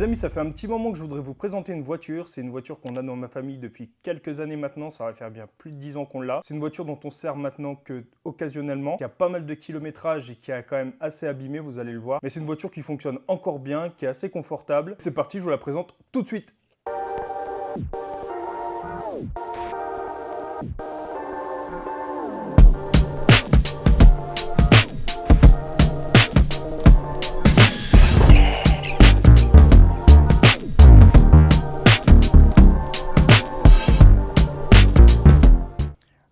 amis, ça fait un petit moment que je voudrais vous présenter une voiture. C'est une voiture qu'on a dans ma famille depuis quelques années maintenant. Ça va faire bien plus de 10 ans qu'on l'a. C'est une voiture dont on sert maintenant que occasionnellement, qui a pas mal de kilométrage et qui est quand même assez abîmé, vous allez le voir. Mais c'est une voiture qui fonctionne encore bien, qui est assez confortable. C'est parti, je vous la présente tout de suite.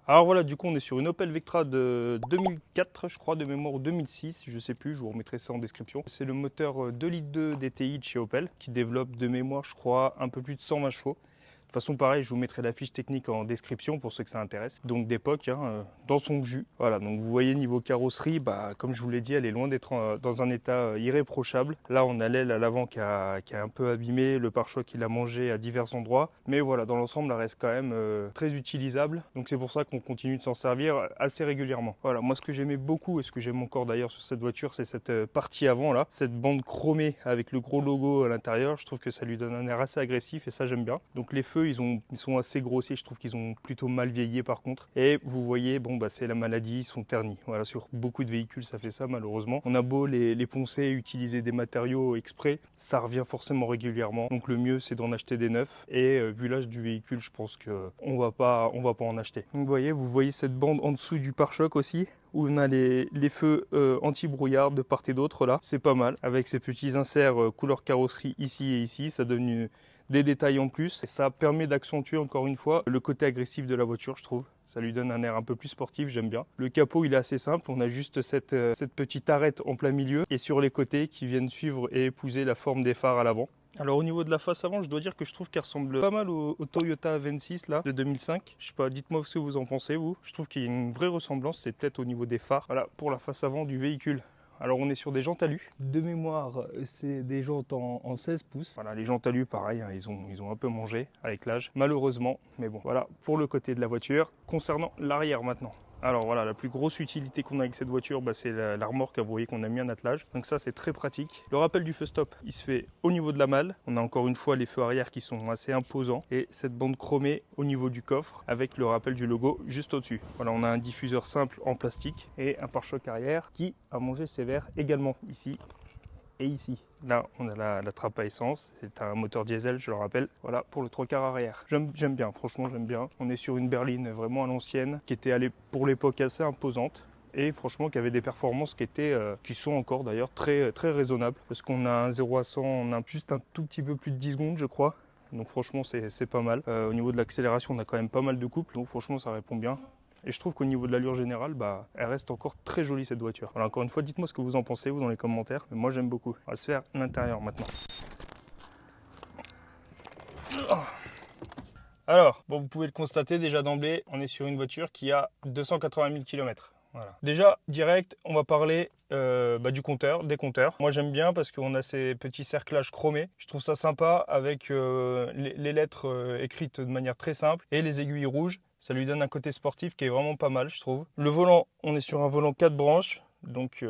Alors voilà, du coup on est sur une Opel Vectra de 2004 je crois de mémoire, ou 2006, je sais plus, je vous remettrai ça en description. C'est le moteur 2,2 litres DTI de chez Opel qui développe de mémoire je crois un peu plus de 120 chevaux. De toute façon pareil, je vous mettrai la fiche technique en description pour ceux que ça intéresse. Donc d'époque, dans son jus. Voilà, donc vous voyez niveau carrosserie, comme je vous l'ai dit, elle est loin d'être dans un état irréprochable. Là on a l'aile à l'avant qui est un peu abîmée, le pare-choc il a mangé à divers endroits. Mais voilà, dans l'ensemble elle reste quand même très utilisable. Donc c'est pour ça qu'on continue de s'en servir assez régulièrement. Voilà, moi ce que j'aimais beaucoup et ce que j'aime encore d'ailleurs sur cette voiture, c'est cette partie avant là. Cette bande chromée avec le gros logo à l'intérieur, je trouve que ça lui donne un air assez agressif et ça j'aime bien. Donc les feux ils sont assez grossiers, je trouve qu'ils ont plutôt mal vieilli par contre. Et vous voyez, c'est la maladie, ils sont ternis. Voilà, sur beaucoup de véhicules ça fait ça malheureusement. On a beau les poncer, utiliser des matériaux exprès, ça revient forcément régulièrement. Donc le mieux c'est d'en acheter des neufs. Et vu l'âge du véhicule, je pense qu'on va pas en acheter. Donc vous voyez cette bande en dessous du pare-choc aussi, où on a les feux anti-brouillard de part et d'autre là. C'est pas mal, avec ces petits inserts couleur carrosserie ici et ici, ça donne des détails en plus. Et ça permet d'accentuer encore une fois le côté agressif de la voiture, je trouve. Ça lui donne un air un peu plus sportif, j'aime bien. Le capot, il est assez simple. On a juste cette petite arête en plein milieu et sur les côtés qui viennent suivre et épouser la forme des phares à l'avant. Alors au niveau de la face avant, je dois dire que je trouve qu'elle ressemble pas mal au Toyota Avensis là, de 2005. Je sais pas, dites-moi ce que vous en pensez vous. Je trouve qu'il y a une vraie ressemblance, c'est peut-être au niveau des phares. Voilà, pour la face avant du véhicule. Alors on est sur des jantes alu. De mémoire, c'est des jantes en 16 pouces. Voilà, les jantes alu, pareil, ils ont un peu mangé avec l'âge, malheureusement. Mais bon, voilà pour le côté de la voiture. Concernant l'arrière maintenant. Alors voilà, la plus grosse utilité qu'on a avec cette voiture, c'est la remorque, vous voyez qu'on a mis un attelage. Donc ça c'est très pratique. Le rappel du feu stop, il se fait au niveau de la malle. On a encore une fois les feux arrière qui sont assez imposants. Et cette bande chromée au niveau du coffre avec le rappel du logo juste au-dessus. Voilà, on a un diffuseur simple en plastique et un pare-choc arrière qui a mangé sévère également ici. Et ici, là, on a la trappe à essence. C'est un moteur diesel, je le rappelle. Voilà, pour le 3/4 arrière. J'aime bien, franchement, j'aime bien. On est sur une berline vraiment à l'ancienne, qui était pour l'époque assez imposante. Et franchement, qui avait des performances qui sont encore d'ailleurs très, très raisonnables. Parce qu'on a un 0 à 100, on a juste un tout petit peu plus de 10 secondes, je crois. Donc franchement, c'est pas mal. Au niveau de l'accélération, on a quand même pas mal de couple. Donc franchement, ça répond bien. Et je trouve qu'au niveau de l'allure générale, elle reste encore très jolie cette voiture. Alors encore une fois, dites-moi ce que vous en pensez, vous, dans les commentaires. Mais moi, j'aime beaucoup. On va se faire l'intérieur maintenant. Alors, vous pouvez le constater déjà d'emblée, on est sur une voiture qui a 280 000 km. Voilà. Déjà, direct, on va parler du compteur, des compteurs. Moi, j'aime bien parce qu'on a ces petits cerclages chromés. Je trouve ça sympa avec les lettres écrites de manière très simple et les aiguilles rouges. Ça lui donne un côté sportif qui est vraiment pas mal, je trouve. Le volant, on est sur un volant 4 branches. Donc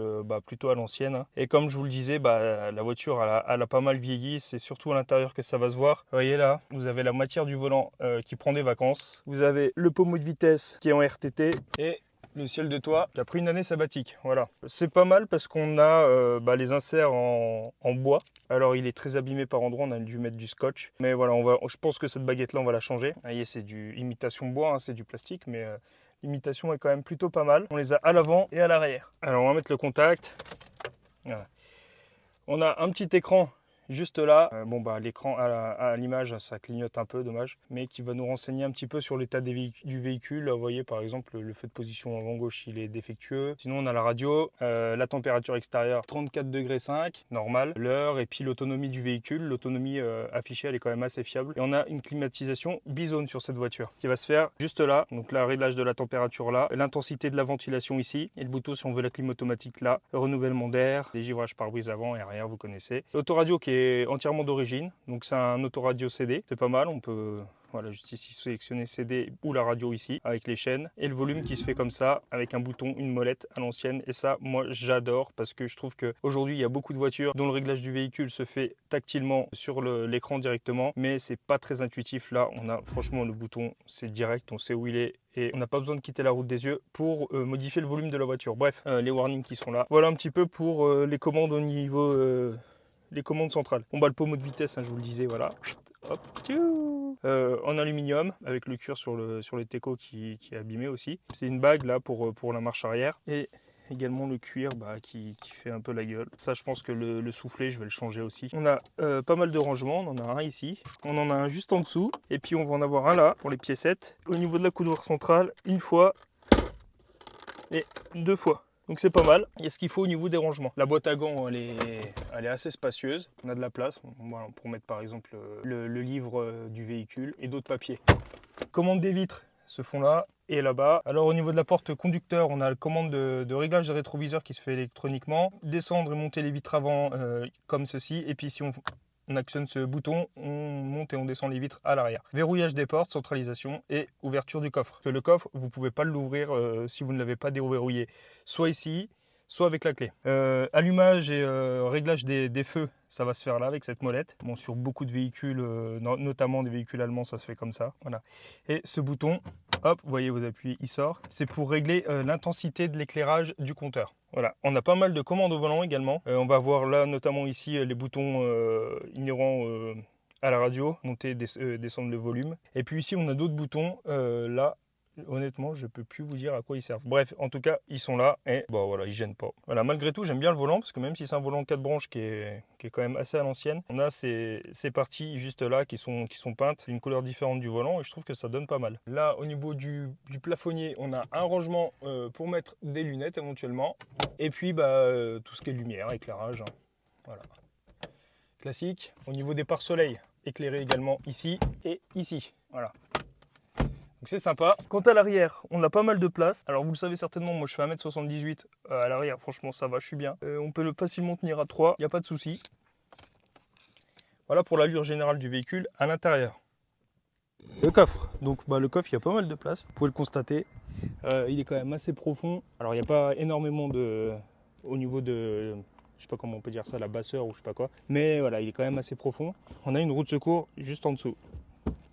plutôt à l'ancienne. Et comme je vous le disais, la voiture elle a pas mal vieilli. C'est surtout à l'intérieur que ça va se voir. Vous voyez là, vous avez la matière du volant qui prend des vacances. Vous avez le pommeau de vitesse qui est en RTT. Et le ciel de toit qui a pris une année sabbatique. Voilà. C'est pas mal parce qu'on a les inserts en bois. Alors il est très abîmé par endroits, on a dû mettre du scotch. Mais voilà, je pense que cette baguette là on va la changer. Vous voyez, c'est du imitation bois, c'est du plastique, mais l'imitation est quand même plutôt pas mal. On les a à l'avant et à l'arrière. Alors on va mettre le contact. Voilà. On a un petit écran juste là. L'écran à l'image, ça clignote un peu, dommage. Mais qui va nous renseigner un petit peu sur l'état du véhicule. Vous voyez par exemple le feu de position avant gauche, il est défectueux. Sinon on a la radio, la température extérieure 34,5 degrés, normal. L'heure et puis l'autonomie du véhicule. L'autonomie affichée, elle est quand même assez fiable. Et on a une climatisation bizone sur cette voiture qui va se faire juste là. Donc là, réglage de la température là. L'intensité de la ventilation ici. Et le bouton si on veut la clim automatique là. Le renouvellement d'air. Les givrages pare-brise avant et arrière, vous connaissez. L'autoradio qui est entièrement d'origine. Donc c'est un autoradio CD. C'est pas mal, on peut Voilà, juste ici, sélectionner CD ou la radio ici, avec les chaînes. Et le volume qui se fait comme ça, avec un bouton, une molette à l'ancienne. Et ça, moi, j'adore parce que je trouve qu'aujourd'hui, il y a beaucoup de voitures dont le réglage du véhicule se fait tactilement sur l'écran directement. Mais c'est pas très intuitif. Là, on a franchement le bouton, c'est direct, on sait où il est. Et on n'a pas besoin de quitter la route des yeux pour modifier le volume de la voiture. Bref, les warnings qui sont là. Voilà un petit peu pour les commandes au niveau... les commandes centrales. On bat le pommeau de vitesse, hein, je vous le disais, voilà. Hop, en aluminium, avec le cuir sur les técos qui est abîmé aussi. C'est une bague là pour la marche arrière. Et également le cuir qui fait un peu la gueule. Ça, je pense que le soufflet, je vais le changer aussi. On a pas mal de rangements. On en a un ici. On en a un juste en dessous. Et puis, on va en avoir un là pour les piécettes. Au niveau de la coudoir centrale, une fois et deux fois. Donc c'est pas mal. Il y a ce qu'il faut au niveau des rangements. La boîte à gants, elle est assez spacieuse. On a de la place voilà, pour mettre par exemple le livre du véhicule et d'autres papiers. Commande des vitres se font là et là-bas. Alors au niveau de la porte conducteur, on a la commande de réglage des rétroviseurs qui se fait électroniquement. Descendre et monter les vitres avant comme ceci. Et puis si on actionne ce bouton, on monte et on descend les vitres à l'arrière. Verrouillage des portes, centralisation et ouverture du coffre. Parce que le coffre, vous ne pouvez pas l'ouvrir si vous ne l'avez pas déverrouillé. Soit ici, soit avec la clé. Allumage et réglage des feux, ça va se faire là avec cette molette. Bon, sur beaucoup de véhicules, notamment des véhicules allemands, ça se fait comme ça. Voilà. Et ce bouton, hop, vous voyez, vous appuyez, il sort. C'est pour régler l'intensité de l'éclairage du compteur. Voilà, on a pas mal de commandes au volant également. On va voir là notamment ici les boutons inhérents à la radio, monter, descendre le volume. Et puis ici on a d'autres boutons, là honnêtement je peux plus vous dire à quoi ils servent. Bref, en tout cas ils sont là et bon voilà, ils gênent pas. Voilà, malgré tout j'aime bien le volant parce que même si c'est un volant 4 branches qui est quand même assez à l'ancienne, on a ces parties juste là qui sont peintes, une couleur différente du volant et je trouve que ça donne pas mal. Là au niveau du plafonnier, on a un rangement pour mettre des lunettes éventuellement et puis tout ce qui est lumière, éclairage, hein. Voilà. Classique. Au niveau des pare-soleil, éclairé également ici et ici. Voilà. Donc c'est sympa. Quant à l'arrière, on a pas mal de place. Alors vous le savez certainement, moi je fais 1m78 à l'arrière, franchement ça va, je suis bien. On peut facilement tenir à 3, il n'y a pas de souci. Voilà pour l'allure générale du véhicule à l'intérieur. Le coffre. Donc le coffre, il y a pas mal de place, vous pouvez le constater. Il est quand même assez profond. Alors il n'y a pas énormément au niveau de... je sais pas comment on peut dire ça, la basseur ou je sais pas quoi. Mais voilà, il est quand même assez profond. On a une roue de secours juste en dessous.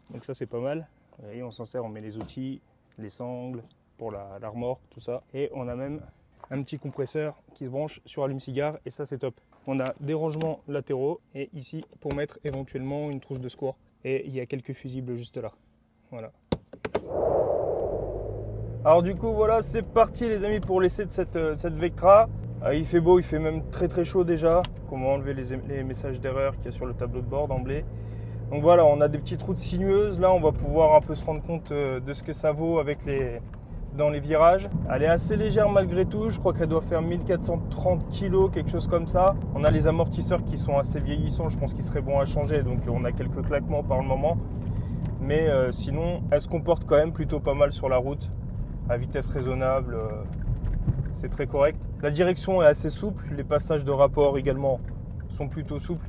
Donc ça c'est pas mal. Et on s'en sert, on met les outils, les sangles pour la remorque, tout ça. Et on a même un petit compresseur qui se branche sur allume-cigare et ça c'est top. On a des rangements latéraux et ici pour mettre éventuellement une trousse de secours. Et il y a quelques fusibles juste là. Voilà. Alors du coup voilà, c'est parti les amis pour l'essai de cette Vectra. Il fait beau, il fait même très très chaud déjà. Comment enlever les messages d'erreur qu'il y a sur le tableau de bord d'emblée. Donc voilà, on a des petites routes sinueuses. Là, on va pouvoir un peu se rendre compte de ce que ça vaut dans les virages. Elle est assez légère malgré tout. Je crois qu'elle doit faire 1430 kg, quelque chose comme ça. On a les amortisseurs qui sont assez vieillissants. Je pense qu'ils seraient bons à changer. Donc on a quelques claquements par le moment. Mais sinon, elle se comporte quand même plutôt pas mal sur la route. À vitesse raisonnable, c'est très correct. La direction est assez souple. Les passages de rapport également sont plutôt souples.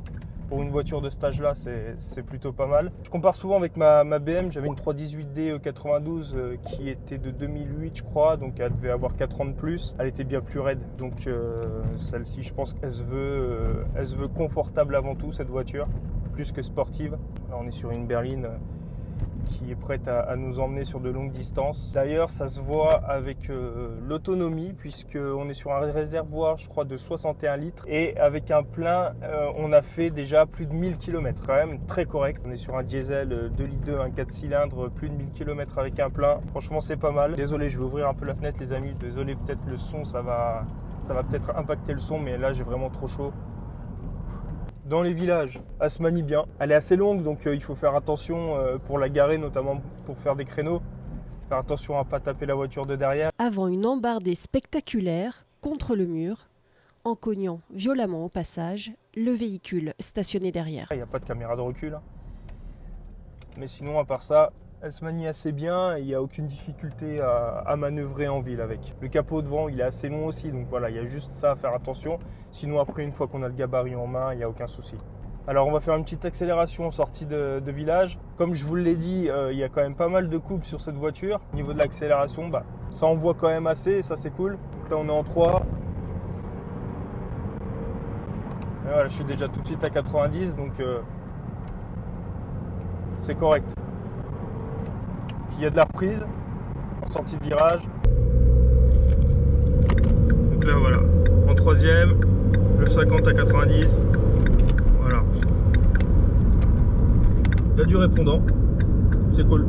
Pour une voiture de cet âge-là, c'est plutôt pas mal. Je compare souvent avec ma BM. J'avais une 318D 92 qui était de 2008, je crois. Donc, elle devait avoir 4 ans de plus. Elle était bien plus raide. Donc, celle-ci, je pense qu'elle se veut confortable avant tout, cette voiture, plus que sportive. Là, on est sur une berline qui est prête à nous emmener sur de longues distances. D'ailleurs, ça se voit avec l'autonomie, puisqu'on est sur un réservoir, je crois, de 61 litres. Et avec un plein, on a fait déjà plus de 1000 km. Quand même très correct. On est sur un diesel 2 litres 2, un 4 cylindres, plus de 1000 km avec un plein. Franchement, c'est pas mal. Désolé, je vais ouvrir un peu la fenêtre, les amis. Désolé, peut-être le son, ça va peut-être impacter le son, mais là, j'ai vraiment trop chaud. Dans les villages, elle se manie bien. Elle est assez longue, donc il faut faire attention pour la garer, notamment pour faire des créneaux. Faire attention à ne pas taper la voiture de derrière. Avant une embardée spectaculaire contre le mur, en cognant violemment au passage le véhicule stationné derrière. Il n'y a pas de caméra de recul. Mais sinon, à part ça, elle se manie assez bien et il n'y a aucune difficulté à manœuvrer en ville avec. Le capot devant, il est assez long aussi, donc voilà, il y a juste ça à faire attention. Sinon, après, une fois qu'on a le gabarit en main, il n'y a aucun souci. Alors on va faire une petite accélération en sortie de village. Comme je vous l'ai dit, il y a quand même pas mal de coupes sur cette voiture. Au niveau de l'accélération, ça envoie quand même assez et ça c'est cool. Donc là on est en 3. Et voilà, je suis déjà tout de suite à 90, donc c'est correct. Puis il y a de la reprise en sortie de virage. Donc là voilà, en 3e, le 50 à 90. Voilà. Il y a du répondant, c'est cool.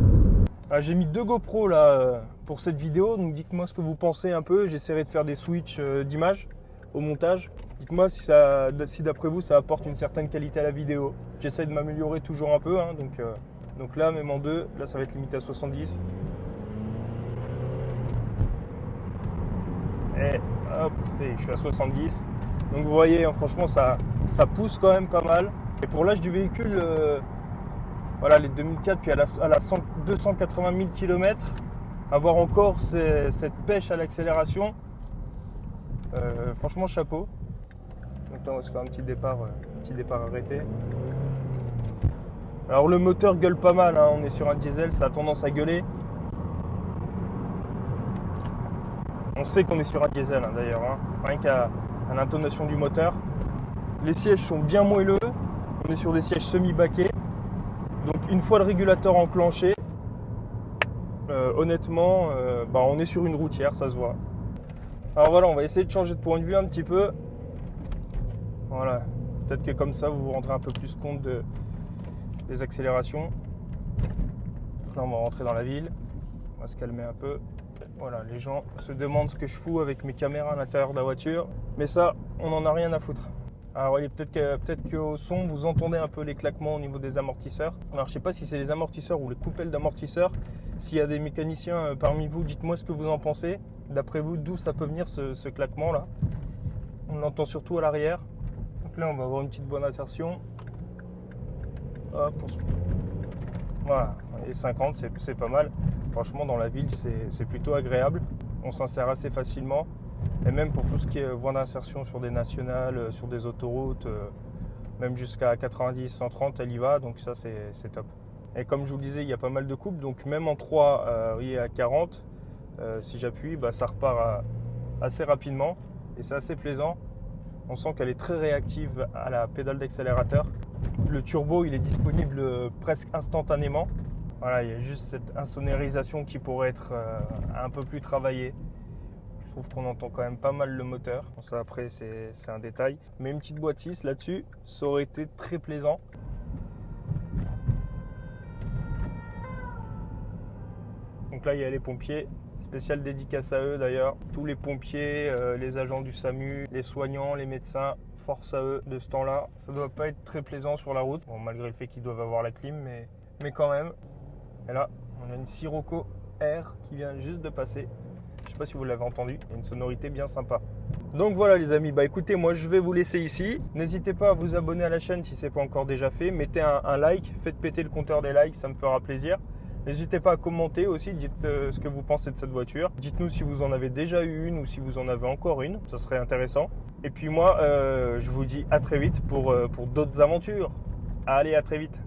J'ai mis 2 GoPro là pour cette vidéo, donc dites-moi ce que vous pensez un peu. J'essaierai de faire des switches d'images au montage. Dites-moi si d'après vous ça apporte une certaine qualité à la vidéo. J'essaie de m'améliorer toujours un peu, hein, donc là même en 2, là ça va être limité à 70. Et hop, je suis à 70. Donc vous voyez, hein, franchement ça pousse quand même pas mal. Et pour l'âge du véhicule, voilà, les 2004, puis à la 280 000 km, avoir encore cette pêche à l'accélération, franchement chapeau. Donc là on va se faire un petit départ arrêté. Alors le moteur gueule pas mal, hein, on est sur un diesel, ça a tendance à gueuler. On sait qu'on est sur un diesel hein, d'ailleurs, hein, rien qu'à l'intonation du moteur. Les sièges sont bien moelleux, on est sur des sièges semi-baquets. Donc une fois le régulateur enclenché, honnêtement, on est sur une routière, ça se voit. Alors voilà, on va essayer de changer de point de vue un petit peu. Voilà, peut-être que comme ça vous vous rendrez un peu plus compte des accélérations. Donc là on va rentrer dans la ville, on va se calmer un peu. Voilà, les gens se demandent ce que je fous avec mes caméras à l'intérieur de la voiture, mais ça, on n'en a rien à foutre. Alors oui, peut-être qu'au son, vous entendez un peu les claquements au niveau des amortisseurs. Alors je ne sais pas si c'est les amortisseurs ou les coupelles d'amortisseurs. S'il y a des mécaniciens parmi vous, dites-moi ce que vous en pensez. D'après vous, d'où ça peut venir ce claquement là. On l'entend surtout à l'arrière. Donc là, on va avoir une petite voie d'insertion. Hop, voilà, et 50, c'est pas mal. Franchement, dans la ville, c'est plutôt agréable. On s'insère assez facilement. Et même pour tout ce qui est voie d'insertion sur des nationales, sur des autoroutes, même jusqu'à 90, 130, elle y va. Donc ça, c'est top. Et comme je vous le disais, il y a pas mal de coupes. Donc même en 3, vous voyez, à 40, si j'appuie, ça repart assez rapidement. Et c'est assez plaisant. On sent qu'elle est très réactive à la pédale d'accélérateur. Le turbo, il est disponible presque instantanément. Voilà, il y a juste cette insonorisation qui pourrait être un peu plus travaillée. Je trouve qu'on entend quand même pas mal le moteur. Bon, ça après c'est un détail. Mais une petite boîte 6 là-dessus, ça aurait été très plaisant. Donc là il y a les pompiers. Spéciale dédicace à eux d'ailleurs. Tous les pompiers, les agents du SAMU, les soignants, les médecins, force à eux de ce temps-là. Ça doit pas être très plaisant sur la route. Bon, malgré le fait qu'ils doivent avoir la clim, mais quand même. Et là, on a une Sirocco R qui vient juste de passer. Je ne sais pas si vous l'avez entendu, il y a une sonorité bien sympa. Donc voilà les amis, écoutez, moi je vais vous laisser ici. N'hésitez pas à vous abonner à la chaîne si ce n'est pas encore déjà fait. Mettez un like, faites péter le compteur des likes, ça me fera plaisir. N'hésitez pas à commenter aussi, dites ce que vous pensez de cette voiture. Dites-nous si vous en avez déjà eu une ou si vous en avez encore une, ça serait intéressant. Et puis moi, je vous dis à très vite pour d'autres aventures. Allez, à très vite.